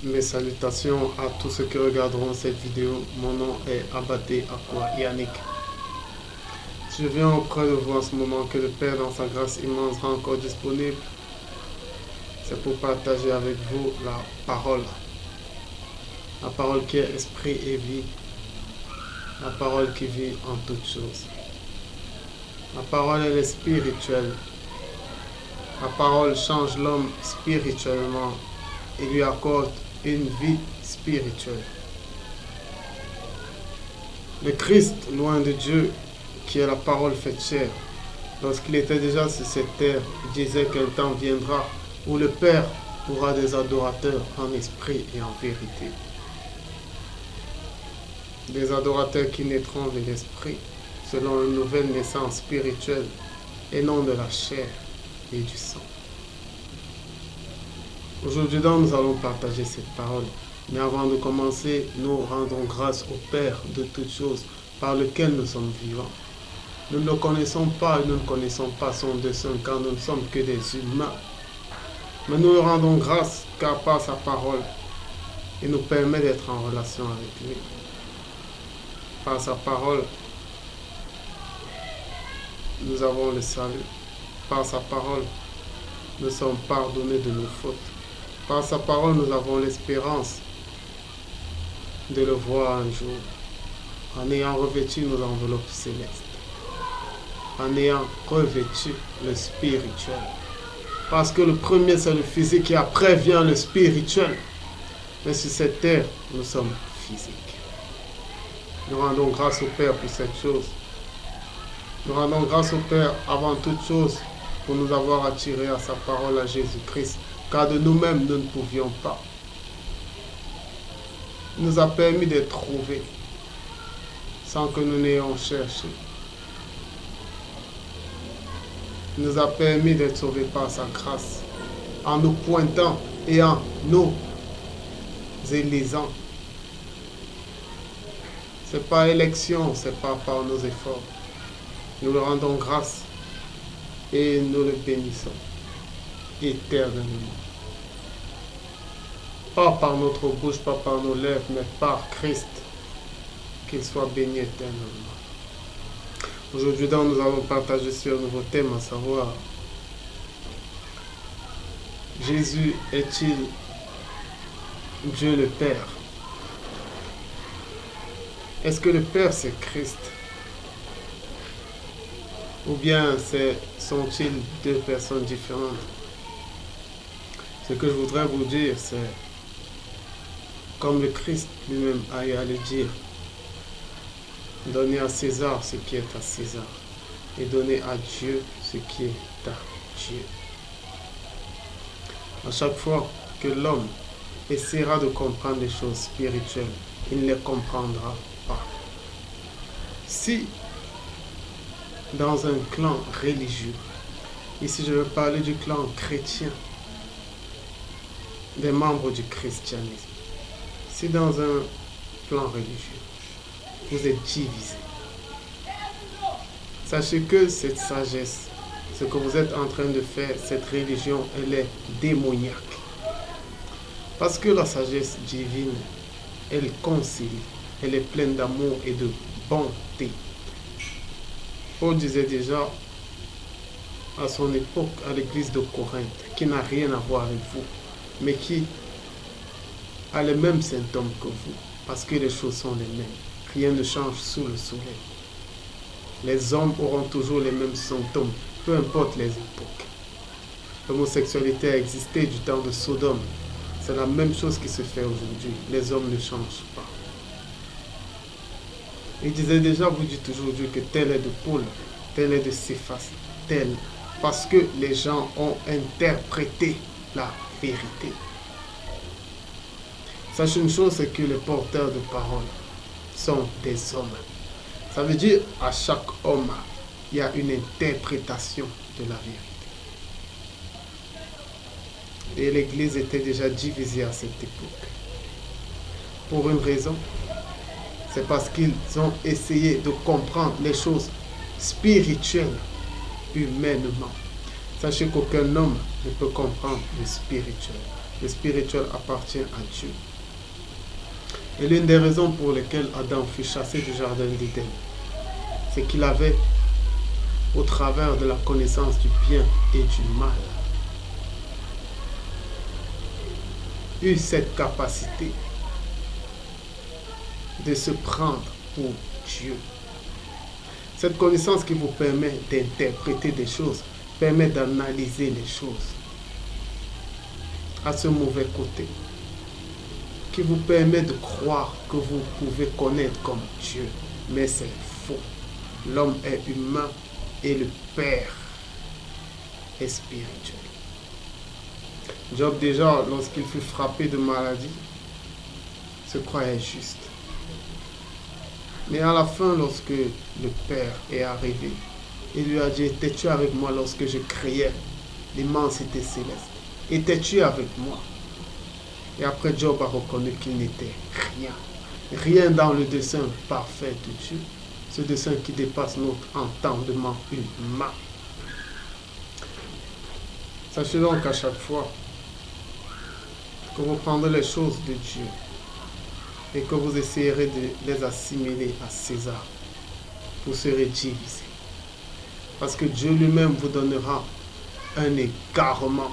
Mes salutations à tous ceux qui regarderont cette vidéo. Mon nom est Abaté Akwa Yannick. Je viens auprès de vous en ce moment que le Père dans sa grâce immense rend encore disponible. C'est pour partager avec vous la parole. La parole qui est esprit et vie. La parole qui vit en toutes choses. La parole elle est spirituelle. La parole change l'homme spirituellement et lui accorde une vie spirituelle. Le Christ, loin de Dieu, qui est la parole faite chair, lorsqu'il était déjà sur cette terre, il disait qu'un temps viendra où le Père aura des adorateurs en esprit et en vérité. Des adorateurs qui naîtront de l'esprit, selon une nouvelle naissance spirituelle, et non de la chair et du sang. Aujourd'hui donc, nous allons partager cette parole. Mais avant de commencer, nous rendons grâce au Père de toutes choses, par lequel nous sommes vivants. Nous ne le connaissons pas et nous ne connaissons pas son dessein, car nous ne sommes que des humains. Mais nous le rendons grâce, car par sa parole, il nous permet d'être en relation avec lui. Par sa parole, nous avons le salut. Par sa parole, nous sommes pardonnés de nos fautes. Par sa parole, nous avons l'espérance de le voir un jour, en ayant revêtu nos enveloppes célestes, en ayant revêtu le spirituel. Parce que le premier, c'est le physique et après vient le spirituel. Mais sur cette terre, nous sommes physiques. Nous rendons grâce au Père pour cette chose. Nous rendons grâce au Père avant toute chose pour nous avoir attirés à sa parole à Jésus-Christ. Car de nous-mêmes, nous ne pouvions pas. Il nous a permis d'être trouvés sans que nous n'ayons cherché. Il nous a permis d'être sauvés par sa grâce en nous pointant et en nous élisant. Ce n'est pas élection, ce n'est pas par nos efforts. Nous le rendons grâce et nous le bénissons éternellement. Pas par notre bouche, pas par nos lèvres, mais par Christ, qu'il soit béni éternellement. Aujourd'hui, nous allons partager sur un nouveau thème, à savoir, Jésus est-il Dieu le Père? Est-ce que le Père c'est Christ? Ou bien sont-ils deux personnes différentes? Ce que je voudrais vous dire, c'est comme le Christ lui-même a eu à le dire, donnez à César ce qui est à César et donnez à Dieu ce qui est à Dieu. À chaque fois que l'homme essaiera de comprendre les choses spirituelles, il ne les comprendra pas. Si dans un clan religieux, ici je veux parler du clan chrétien, des membres du christianisme, si dans un plan religieux, vous êtes divisés, sachez que cette sagesse, ce que vous êtes en train de faire, cette religion, elle est démoniaque. Parce que la sagesse divine, elle concilie, elle est pleine d'amour et de bonté. Paul disait déjà à son époque, à l'église de Corinthe, qui n'a rien à voir avec vous, mais qui a les mêmes symptômes que vous, parce que les choses sont les mêmes. Rien ne change sous le soleil. Les hommes auront toujours les mêmes symptômes, peu importe les époques. L'homosexualité a existé du temps de Sodome. C'est la même chose qui se fait aujourd'hui. Les hommes ne changent pas. Il disait déjà, vous dites aujourd'hui que tel est de Paul, tel est de Céphas, tel, parce que les gens ont interprété la vérité. Sachez une chose, c'est que les porteurs de parole sont des hommes. Ça veut dire à chaque homme, il y a une interprétation de la vérité. Et l'Église était déjà divisée à cette époque. Pour une raison, c'est parce qu'ils ont essayé de comprendre les choses spirituelles humainement. Sachez qu'aucun homme ne peut comprendre le spirituel. Le spirituel appartient à Dieu. Et l'une des raisons pour lesquelles Adam fut chassé du jardin d'Éden, c'est qu'il avait, au travers de la connaissance du bien et du mal, eu cette capacité de se prendre pour Dieu. Cette connaissance qui vous permet d'interpréter des choses, permet d'analyser les choses à ce mauvais côté, qui vous permet de croire que vous pouvez connaître comme Dieu. Mais c'est faux. L'homme est humain et le Père est spirituel. Job déjà, lorsqu'il fut frappé de maladie, se croyait juste. Mais à la fin, lorsque le Père est arrivé, il lui a dit, étais-tu avec moi lorsque je criais l'immensité céleste? Étais-tu avec moi? Et après, Job a reconnu qu'il n'était rien. Rien dans le dessein parfait de Dieu. Ce dessein qui dépasse notre entendement humain. Sachez donc qu'à chaque fois que vous prendrez les choses de Dieu et que vous essayerez de les assimiler à César, vous serez divisés. Parce que Dieu lui-même vous donnera un égarement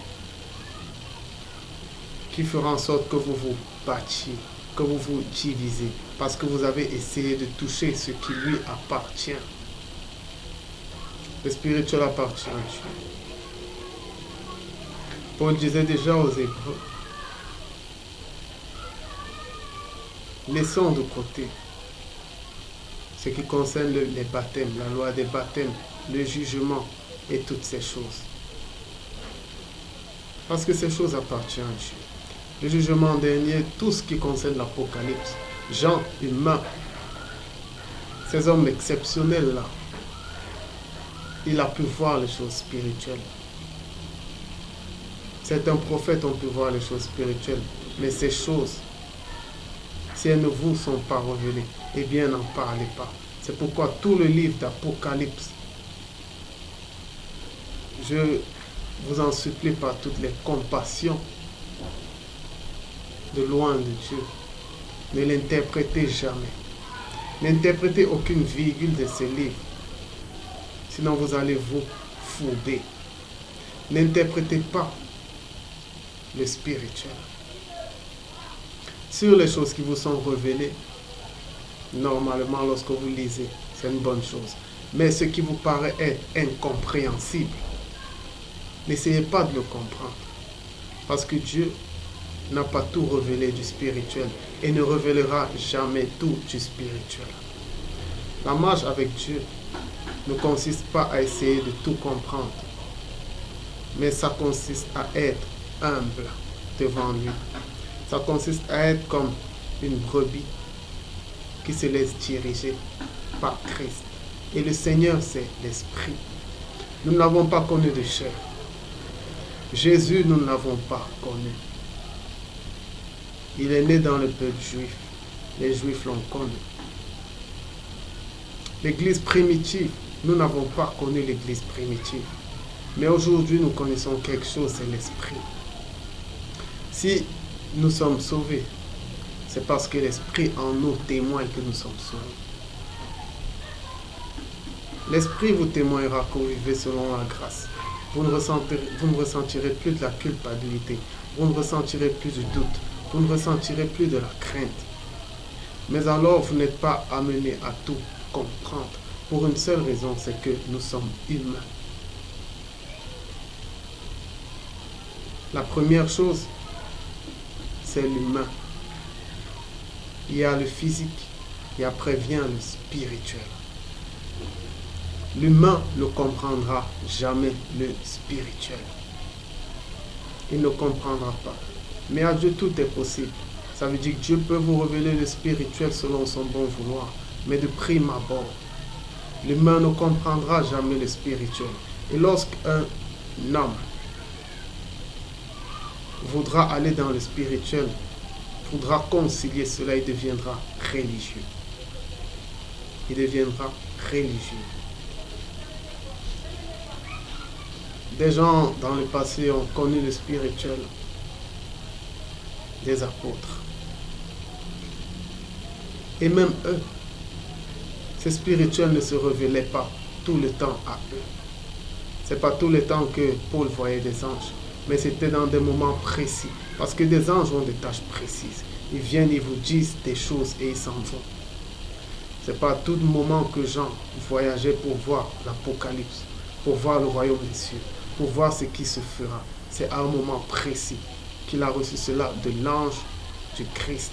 qui fera en sorte que vous vous battiez, que vous vous divisez, parce que vous avez essayé de toucher ce qui lui appartient. Le spirituel appartient à Dieu. Paul disait déjà aux Hébreux, laissons de côté ce qui concerne les baptêmes, la loi des baptêmes, le jugement et toutes ces choses. Parce que ces choses appartiennent à Dieu. Le jugement dernier, tout ce qui concerne l'Apocalypse, Jean, humain, ces hommes exceptionnels là, il a pu voir les choses spirituelles. Certains prophètes ont pu voir les choses spirituelles, mais ces choses, si elles ne vous sont pas révélées, eh bien n'en parlez pas. C'est pourquoi tout le livre d'Apocalypse, je vous en supplie par toutes les compassions, de loin de Dieu, ne l'interprétez jamais. N'interprétez aucune virgule de ce livre, sinon vous allez vous fourber. N'interprétez pas le spirituel. Sur les choses qui vous sont révélées, normalement lorsque vous lisez, c'est une bonne chose. Mais ce qui vous paraît être incompréhensible, n'essayez pas de le comprendre. Parce que Dieu n'a pas tout révélé du spirituel et ne révélera jamais tout du spirituel. La marche avec Dieu ne consiste pas à essayer de tout comprendre, mais ça consiste à être humble devant lui. Ça consiste à être comme une brebis qui se laisse diriger par Christ. Et le Seigneur, c'est l'Esprit. Nous ne l'avons pas connu de chair. Jésus, nous ne l'avons pas connu. Il est né dans le peuple juif. Les Juifs l'ont connu. L'Église primitive, nous n'avons pas connu l'Église primitive. Mais aujourd'hui, nous connaissons quelque chose, c'est l'Esprit. Si nous sommes sauvés, c'est parce que l'Esprit en nous témoigne que nous sommes sauvés. L'Esprit vous témoignera que vous vivez selon la grâce. Vous ne ressentirez plus de la culpabilité. Vous ne ressentirez plus du doute. Vous ne ressentirez plus de la crainte. Mais alors, vous n'êtes pas amené à tout comprendre. Pour une seule raison, c'est que nous sommes humains. La première chose, c'est l'humain. Il y a le physique et après vient le spirituel. L'humain ne comprendra jamais le spirituel. Il ne comprendra pas. Mais à Dieu, tout est possible. Ça veut dire que Dieu peut vous révéler le spirituel selon son bon vouloir. Mais de prime abord, l'humain ne comprendra jamais le spirituel. Et lorsqu'un homme voudra aller dans le spirituel, voudra concilier cela, il deviendra religieux. Il deviendra religieux. Des gens dans le passé ont connu le spirituel des apôtres. Et même eux, ces spirituels ne se révélaient pas tout le temps à eux. C'est pas tout le temps que Paul voyait des anges, mais c'était dans des moments précis. Parce que des anges ont des tâches précises. Ils viennent, ils vous disent des choses et ils s'en vont. C'est pas à tout moment que Jean voyageait pour voir l'Apocalypse, pour voir le royaume des cieux, pour voir ce qui se fera. C'est à un moment précis qu'il a reçu cela de l'ange du Christ.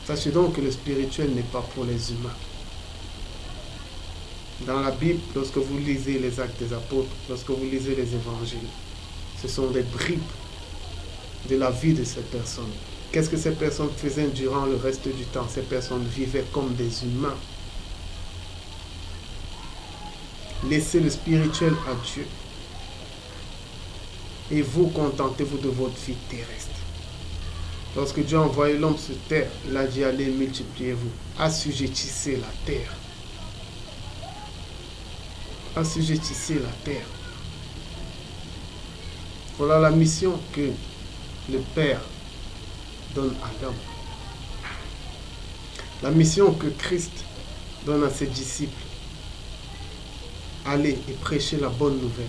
Sachez donc que le spirituel n'est pas pour les humains. Dans la Bible, lorsque vous lisez les actes des apôtres, lorsque vous lisez les évangiles, ce sont des bribes de la vie de ces personnes. Qu'est-ce que ces personnes faisaient durant le reste du temps? Ces personnes vivaient comme des humains. Laissez le spirituel à Dieu. Et vous, contentez-vous de votre vie terrestre. Lorsque Dieu a envoyé l'homme sur terre, il a dit allez, multipliez-vous, assujettissez la terre. Assujettissez la terre. Voilà la mission que le Père donne à l'homme. La mission que Christ donne à ses disciples. Allez et prêchez la bonne nouvelle.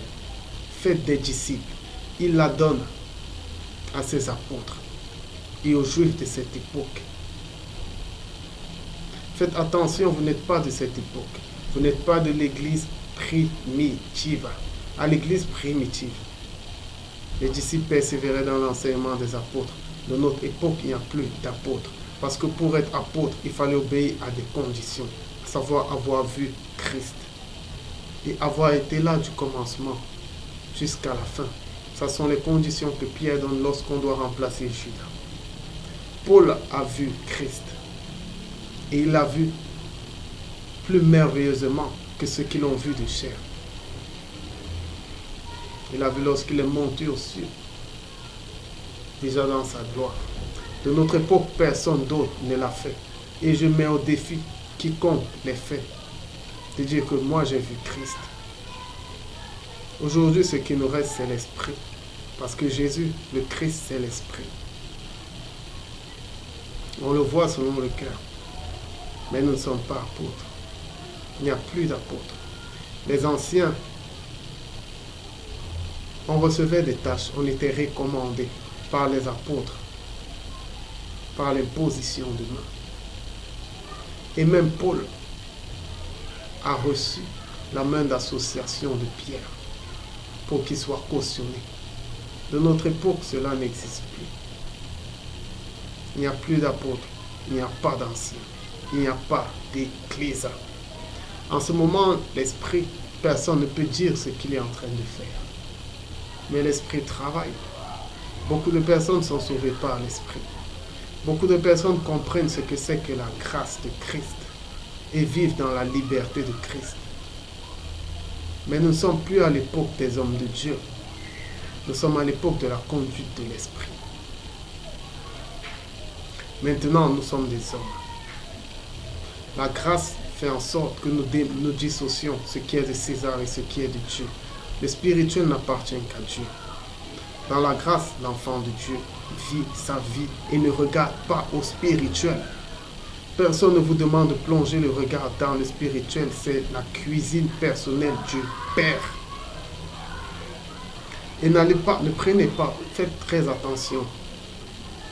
Faites des disciples. Il la donne à ses apôtres et aux Juifs de cette époque. Faites attention, vous n'êtes pas de cette époque. Vous n'êtes pas de l'église primitive. À l'église primitive, les disciples persévéraient dans l'enseignement des apôtres. De notre époque, il n'y a plus d'apôtres. Parce que pour être apôtre, il fallait obéir à des conditions. À savoir avoir vu Christ. Et avoir été là du commencement jusqu'à la fin. Ce sont les conditions que Pierre donne lorsqu'on doit remplacer Judas. Paul a vu Christ. Et il l'a vu plus merveilleusement que ceux qui l'ont vu de chair. Il l'a vu lorsqu'il est monté aux cieux. Déjà dans sa gloire. De notre époque, personne d'autre ne l'a fait. Et je mets au défi quiconque l'ait fait de dire que moi j'ai vu Christ. Aujourd'hui, ce qui nous reste, c'est l'esprit. Parce que Jésus, le Christ, c'est l'esprit. On le voit selon le cœur. Mais nous ne sommes pas apôtres. Il n'y a plus d'apôtres. Les anciens, on recevait des tâches, on était recommandés par les apôtres, par l'imposition de main. Et même Paul a reçu la main d'association de Pierre pour qu'il soit cautionné. De notre époque, cela n'existe plus. Il n'y a plus d'apôtres, il n'y a pas d'anciens, il n'y a pas d'église. En ce moment, l'esprit, personne ne peut dire ce qu'il est en train de faire. Mais l'esprit travaille. Beaucoup de personnes sont sauvées par l'esprit. Beaucoup de personnes comprennent ce que c'est que la grâce de Christ et vivent dans la liberté de Christ. Mais nous ne sommes plus à l'époque des hommes de Dieu. Nous sommes à l'époque de la conduite de l'esprit. Maintenant, nous sommes des hommes. La grâce fait en sorte que nous dissocions ce qui est de César et ce qui est de Dieu. Le spirituel n'appartient qu'à Dieu. Dans la grâce, l'enfant de Dieu vit sa vie et ne regarde pas au spirituel. Personne ne vous demande de plonger le regard dans le spirituel. C'est la cuisine personnelle du Père. Et ne prenez pas, faites très attention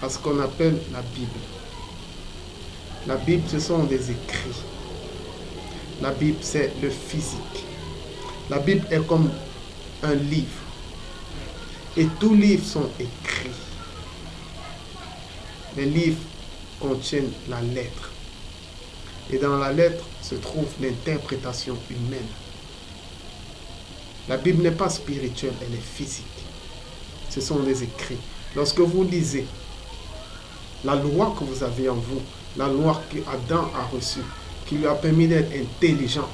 à ce qu'on appelle la Bible. La Bible, ce sont des écrits. La Bible, c'est le physique. La Bible est comme un livre. Et tous les livres sont écrits. Les livres contiennent la lettre. Et dans la lettre se trouve l'interprétation humaine. La Bible n'est pas spirituelle, elle est physique. Ce sont des écrits. Lorsque vous lisez la loi que vous avez en vous, la loi que Adam a reçue, qui lui a permis d'être intelligent,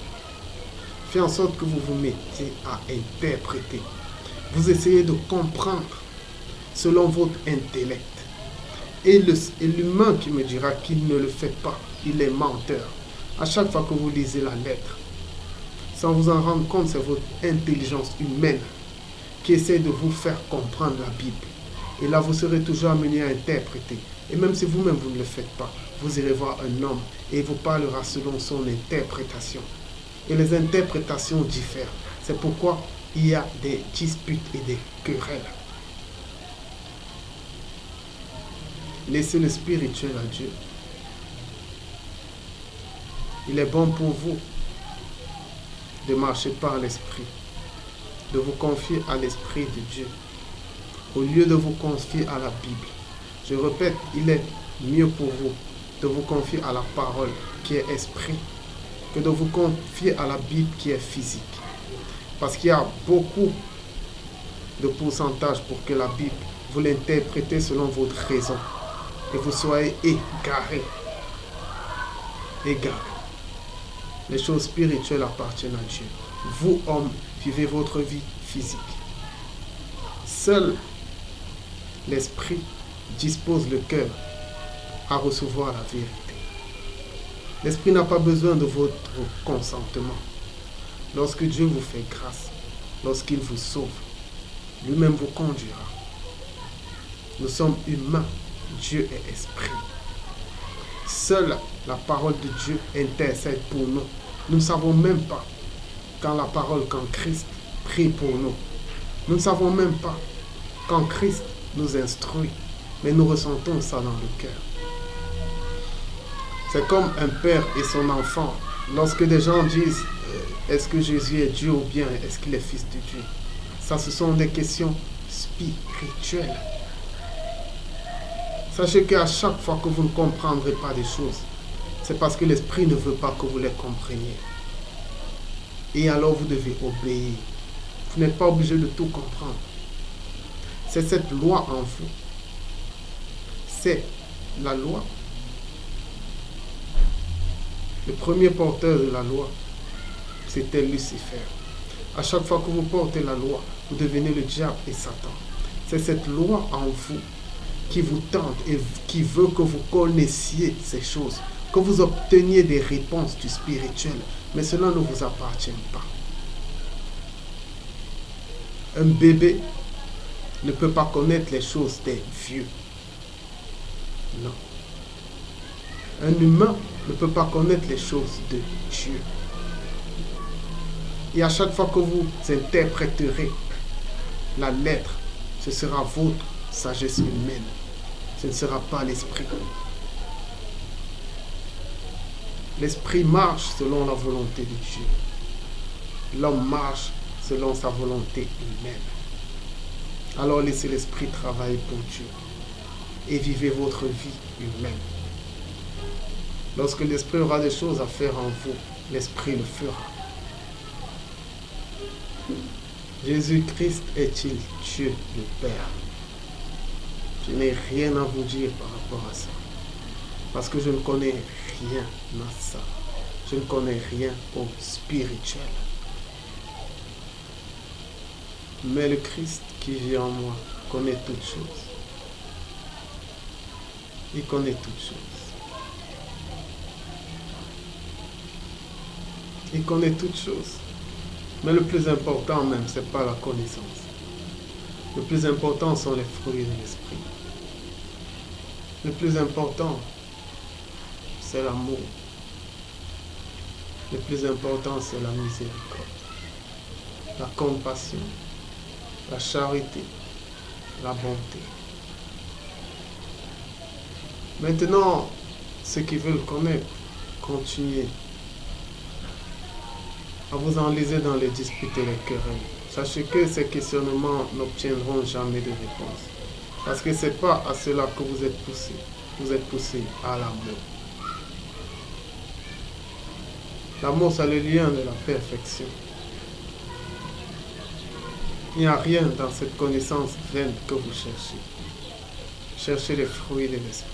fait en sorte que vous vous mettez à interpréter. Vous essayez de comprendre selon votre intellect. Et l'humain qui me dira qu'il ne le fait pas, il est menteur. À chaque fois que vous lisez la lettre, sans vous en rendre compte, c'est votre intelligence humaine qui essaie de vous faire comprendre la Bible. Et là, vous serez toujours amené à interpréter. Et même si vous-même, vous ne le faites pas, vous irez voir un homme et il vous parlera selon son interprétation. Et les interprétations diffèrent. C'est pourquoi il y a des disputes et des querelles. Laissez le spirituel à Dieu. Il est bon pour vous de marcher par l'esprit, de vous confier à l'esprit de Dieu, au lieu de vous confier à la Bible. Je répète, il est mieux pour vous de vous confier à la parole qui est esprit, que de vous confier à la Bible qui est physique. Parce qu'il y a beaucoup de pourcentage pour que la Bible, vous l'interprétez selon votre raison et vous soyez égarés. Les choses spirituelles appartiennent à Dieu. Vous, hommes, vivez votre vie physique. Seul l'esprit dispose le cœur à recevoir la vérité. L'esprit n'a pas besoin de votre consentement. Lorsque Dieu vous fait grâce, lorsqu'il vous sauve, lui-même vous conduira. Nous sommes humains, Dieu est esprit. Seule la parole de Dieu intercède pour nous. Nous ne savons même pas quand Christ prie pour nous. Nous ne savons même pas quand Christ nous instruit, mais nous ressentons ça dans le cœur. C'est comme un père et son enfant. Lorsque des gens disent est-ce que Jésus est Dieu ou bien est-ce qu'il est fils de Dieu? Ça, ce sont des questions spirituelles. Sachez qu'à chaque fois que vous ne comprendrez pas des choses, c'est parce que l'Esprit ne veut pas que vous les compreniez. Et alors vous devez obéir. Vous n'êtes pas obligé de tout comprendre. C'est cette loi en vous. C'est la loi. Le premier porteur de la loi, c'était Lucifer. À chaque fois que vous portez la loi, vous devenez le diable et Satan. C'est cette loi en vous qui vous tente et qui veut que vous connaissiez ces choses, que vous obteniez des réponses du spirituel. Mais cela ne vous appartient pas. Un bébé ne peut pas connaître les choses des vieux. Non. Un humain ne peut pas connaître les choses de Dieu. Et à chaque fois que vous interpréterez la lettre, ce sera votre sagesse humaine. Ce ne sera pas l'esprit. L'esprit marche selon la volonté de Dieu. L'homme marche selon sa volonté humaine. Alors laissez l'esprit travailler pour Dieu et vivez votre vie humaine. Lorsque l'esprit aura des choses à faire en vous, l'esprit le fera. Jésus-Christ est-il Dieu le Père? Je n'ai rien à vous dire par rapport à ça. Parce que je ne connais rien à ça. Je ne connais rien au spirituel. Mais le Christ qui vit en moi connaît toutes choses. Il connaît toutes choses. Il connaît toutes choses. Mais le plus important même, ce n'est pas la connaissance. Le plus important sont les fruits de l'esprit. Le plus important, c'est l'amour. Le plus important, c'est la miséricorde, la compassion, la charité, la bonté. Maintenant, ceux qui veulent connaître, continuez à vous enliser dans les disputes et les querelles. Sachez que ces questionnements n'obtiendront jamais de réponse. Parce que ce n'est pas à cela que vous êtes poussés. Vous êtes poussés à l'amour. L'amour, c'est le lien de la perfection. Il n'y a rien dans cette connaissance vaine que vous cherchez. Cherchez les fruits de l'esprit.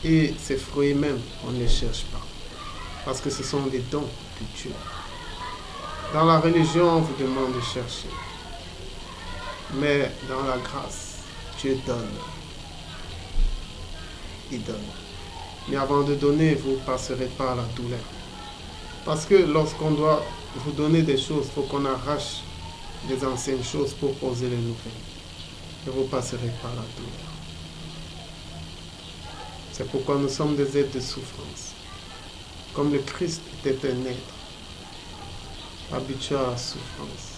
Et ces fruits même, on ne les cherche pas. Parce que ce sont des dons de Dieu. Dans la religion, on vous demande de chercher. Mais dans la grâce, Dieu donne. Il donne. Mais avant de donner, vous passerez par la douleur. Parce que lorsqu'on doit vous donner des choses, il faut qu'on arrache les anciennes choses pour poser les nouvelles. et vous passerez par la douleur. C'est pourquoi nous sommes des êtres de souffrance. Comme le Christ était un être habitué à la souffrance.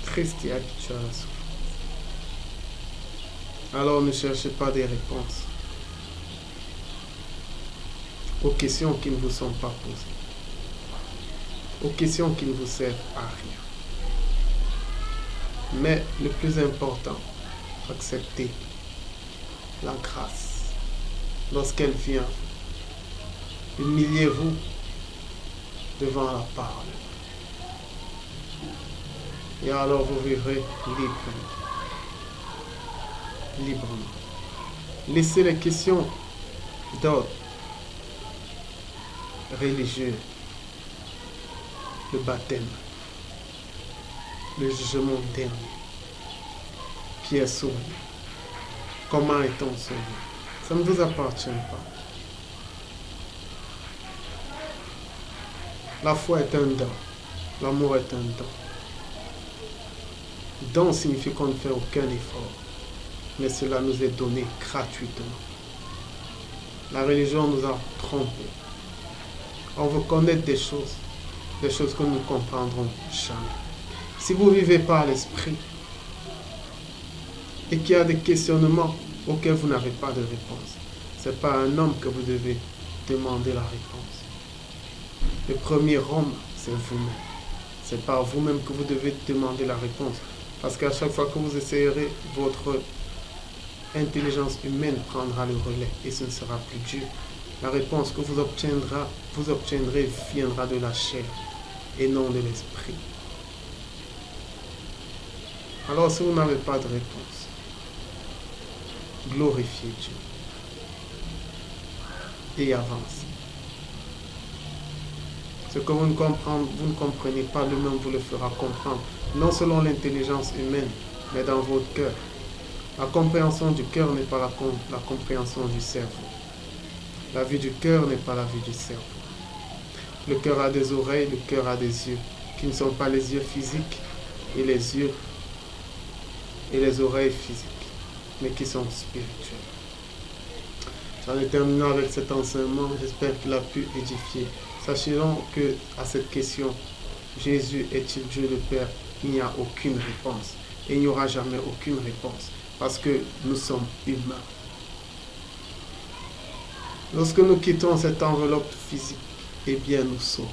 Christ est habitué à la souffrance. Alors ne cherchez pas des réponses aux questions qui ne vous sont pas posées, aux questions qui ne vous servent à rien. Mais le plus important, acceptez la grâce. Lorsqu'elle vient, humiliez-vous devant la parole. Et alors vous vivrez librement. Laissez les questions d'ordre religieux, le baptême, le jugement dernier. Qui est sauvé? Comment est-on sauvé? Ça ne vous appartient pas. La foi est un don. L'amour est un don. Don signifie qu'on ne fait aucun effort, mais cela nous est donné gratuitement. La religion nous a trompés. On veut connaître des choses que nous ne comprendrons jamais. Si vous vivez par l'esprit et qu'il y a des questionnements auxquels vous n'avez pas de réponse, ce n'est pas à un homme que vous devez demander la réponse. Le premier homme, c'est vous-même. Ce n'est pas à vous-même que vous devez demander la réponse. Parce qu'à chaque fois que vous essayerez, votre intelligence humaine prendra le relais et ce ne sera plus Dieu. La réponse que vous obtiendrez viendra de la chair et non de l'esprit. Alors si vous n'avez pas de réponse, glorifiez Dieu et avancez. Ce que vous ne comprenez pas, lui-même vous le fera comprendre, non selon l'intelligence humaine, mais dans votre cœur. La compréhension du cœur n'est pas la compréhension du cerveau. La vue du cœur n'est pas la vue du cerveau. Le cœur a des oreilles, le cœur a des yeux, qui ne sont pas les yeux physiques et les yeux et les oreilles physiques, mais qui sont spirituels. J'en ai terminé avec cet enseignement, j'espère qu'il a pu édifier. Sachons que à cette question, Jésus est-il Dieu le Père? Il n'y a aucune réponse. Et il n'y aura jamais aucune réponse. Parce que nous sommes humains. Lorsque nous quittons cette enveloppe physique, eh bien nous saurons.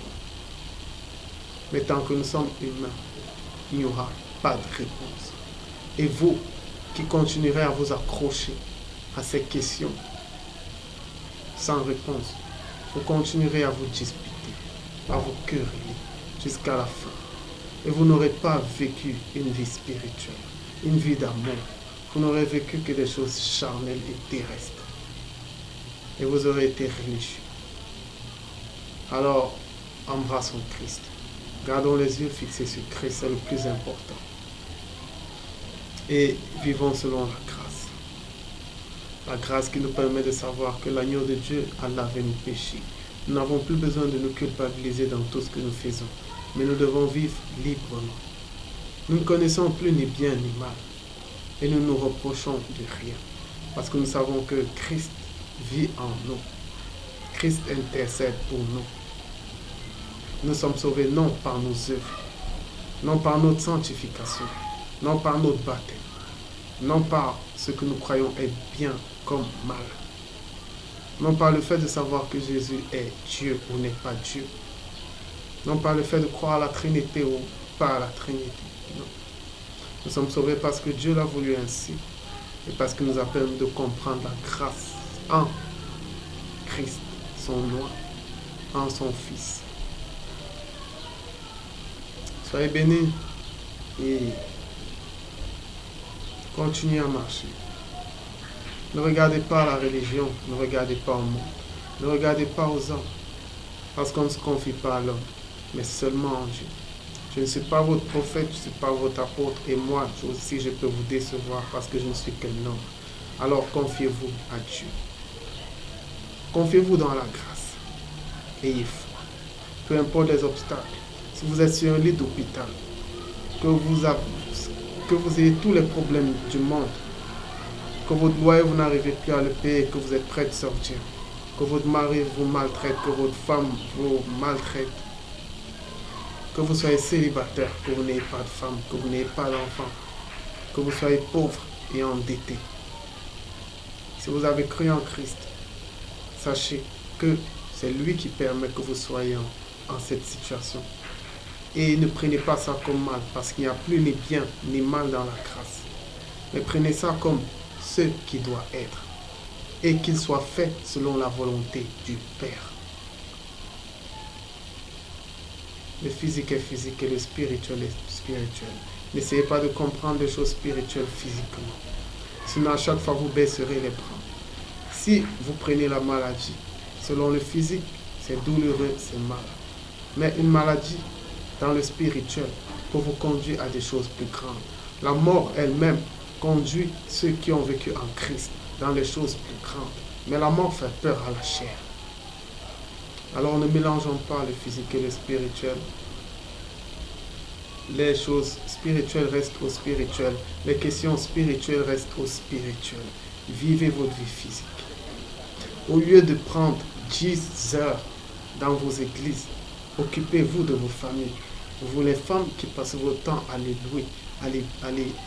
Mais tant que nous sommes humains, il n'y aura pas de réponse. Et vous qui continuerez à vous accrocher à ces questions sans réponse, vous continuerez à vous disputer, à vous quereller jusqu'à la fin. Et vous n'aurez pas vécu une vie spirituelle, une vie d'amour. Vous n'aurez vécu que des choses charnelles et terrestres. Et vous aurez été religieux. Alors, embrassons Christ. Gardons les yeux fixés sur Christ, c'est le plus important. Et vivons selon la grâce. La grâce qui nous permet de savoir que l'agneau de Dieu a lavé nos péchés. Nous n'avons plus besoin de nous culpabiliser dans tout ce que nous faisons. Mais nous devons vivre librement. Nous ne connaissons plus ni bien ni mal. Et nous nous reprochons de rien. Parce que nous savons que Christ vit en nous. Christ intercède pour nous. Nous sommes sauvés non par nos œuvres, non par notre sanctification, non par notre baptême, non par ce que nous croyons être bien comme mal, non par le fait de savoir que Jésus est Dieu ou n'est pas Dieu, non par le fait de croire à la Trinité ou pas à la Trinité. Non. Nous sommes sauvés parce que Dieu l'a voulu ainsi et parce qu'il nous a permis de comprendre la grâce en Christ, son nom, en son Fils. Soyez bénis et continuez à marcher. Ne regardez pas la religion, ne regardez pas au monde, ne regardez pas aux hommes, parce qu'on ne se confie pas à l'homme, mais seulement en Dieu. Je ne suis pas votre prophète, je ne suis pas votre apôtre, et moi aussi je peux vous décevoir parce que je ne suis qu'un homme. Alors confiez-vous à Dieu. Confiez-vous dans la grâce. Ayez foi. Peu importe les obstacles. Si vous êtes sur un lit d'hôpital, que vous que vous ayez tous les problèmes du monde, que votre loyer vous n'arrivez plus à le payer, que vous êtes prêt de sortir, que votre mari vous maltraite, que votre femme vous maltraite, que vous soyez célibataire, que vous n'ayez pas de femme, que vous n'ayez pas d'enfant, que vous soyez pauvre et endetté. Si vous avez cru en Christ, sachez que c'est lui qui permet que vous soyez en cette situation. Et ne prenez pas ça comme mal, parce qu'il n'y a plus ni bien ni mal dans la grâce. Mais prenez ça comme ce qui doit être, et qu'il soit fait selon la volonté du Père. Le physique est physique et le spirituel est spirituel. N'essayez pas de comprendre des choses spirituelles physiquement. Sinon, à chaque fois, vous baisserez les bras. Si vous prenez la maladie, selon le physique, c'est douloureux, c'est mal. Mais une maladie dans le spirituel peut vous conduire à des choses plus grandes. La mort elle-même conduit ceux qui ont vécu en Christ dans les choses plus grandes. Mais la mort fait peur à la chair. Alors ne mélangeons pas le physique et le spirituel. Les choses spirituelles restent au spirituel. Les questions spirituelles restent au spirituel. Vivez votre vie physique. Au lieu de prendre 10 heures dans vos églises, occupez-vous de vos familles. Vous les femmes qui passent votre temps à les louer, à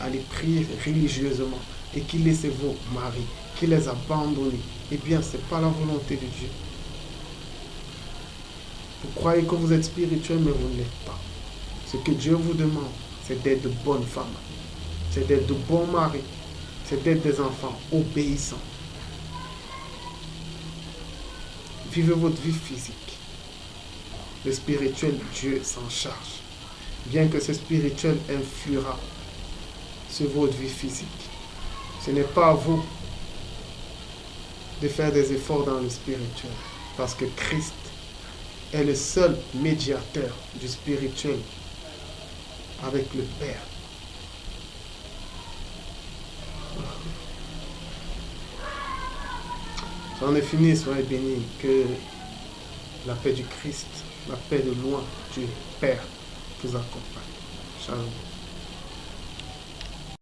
les prier religieusement et qui laissent vos maris, qui les abandonnent, eh bien, ce n'est pas la volonté de Dieu. Vous croyez que vous êtes spirituel, mais vous ne l'êtes pas. Ce que Dieu vous demande, c'est d'être de bonnes femmes, c'est d'être de bons maris, c'est d'être des enfants obéissants. Vivez votre vie physique. Le spirituel, Dieu s'en charge. Bien que ce spirituel influera sur votre vie physique. Ce n'est pas à vous de faire des efforts dans le spirituel. Parce que Christ est le seul médiateur du spirituel avec le Père. J'en ai fini, soyez bénis, que la paix du Christ, la paix de loin du Père vous accompagne. Shalom.